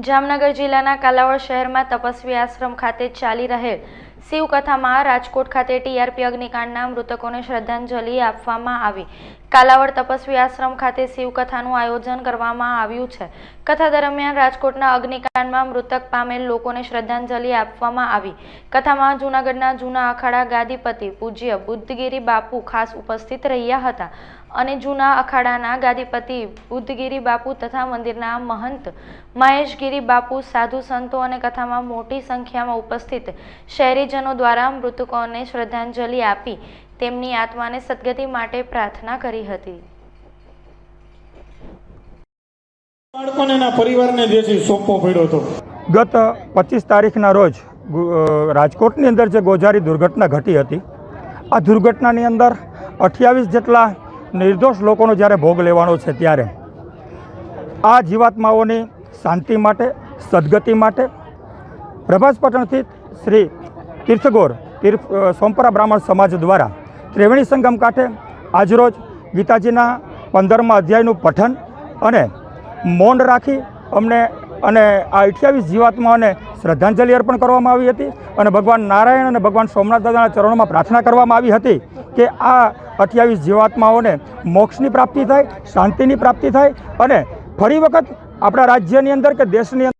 જામનગર જિલ્લાના કાલાવડ શહેરમાં તપસ્વી આશ્રમ ખાતે ચાલી રહેલ શિવકથામાં રાજકોટ ખાતે ટીઆરપી અગ્નિકાંડના મૃતકોને શ્રદ્ધાંજલિ આપવામાં આવી। કાલાવડ તપસ્વી આશ્રમ ખાતે શિવકથાનું આયોજન કરવામાં આવ્યું છે। કથા દરમિયાન રાજકોટના અગ્નિકાંડમાં મૃતક પામેલ લોકોને શ્રદ્ધાંજલિ આપવામાં આવી। કથામાં જૂનાગઢના જૂના અખાડા ગાદીપતિ પૂજ્ય બુદ્ધગીરી બાપુ ખાસ ઉપસ્થિત રહ્યા હતા અને જૂના અખાડાના ગાદીપતિ બુદ્ધગીરી બાપુ તથા મંદિરના મહંત મહેશગીરી બાપુ સાધુ સંતો અને કથામાં મોટી સંખ્યામાં ઉપસ્થિત શહેરીજનો દ્વારા મૃતકોને શ્રદ્ધાંજલિ આપી તેમની આત્માને સદગતિ માટે પ્રાર્થના કરી હતી। બાળકોના પરિવારને જે છે સોંપવો પડ્યો હતો। ગત 25 તારીખના રોજ રાજકોટની અંદર જે ગોઝારી દુર્ઘટના ઘટી હતી, આ દુર્ઘટનાની અંદર 28 જેટલા નિર્દોષ લોકોનો જ્યારે ભોગ લેવાનો છે, ત્યારે આ જીવાત્માઓની શાંતિ માટે, સદગતિ માટે પ્રભાસ પટણથી શ્રી તીર્થગોર સોમપરા બ્રાહ્મણ સમાજ દ્વારા ત્રિવેણી સંગમ કાંઠે આજરોજ ગીતાજીના 15મા અધ્યાયનું પઠન અને મૌન રાખી અને આ 28 જીવાત્માઓને શ્રદ્ધાંજલિ અર્પણ કરવામાં આવી હતી અને ભગવાન નારાયણ અને ભગવાન સોમનાથ દાદાના ચરણોમાં પ્રાર્થના કરવામાં આવી હતી કે આ 28 જીવાત્માઓને મોક્ષની પ્રાપ્તિ થાય, શાંતિની પ્રાપ્તિ થાય અને ફરી વખત આપણા રાજ્યની અંદર કે દેશની અંદર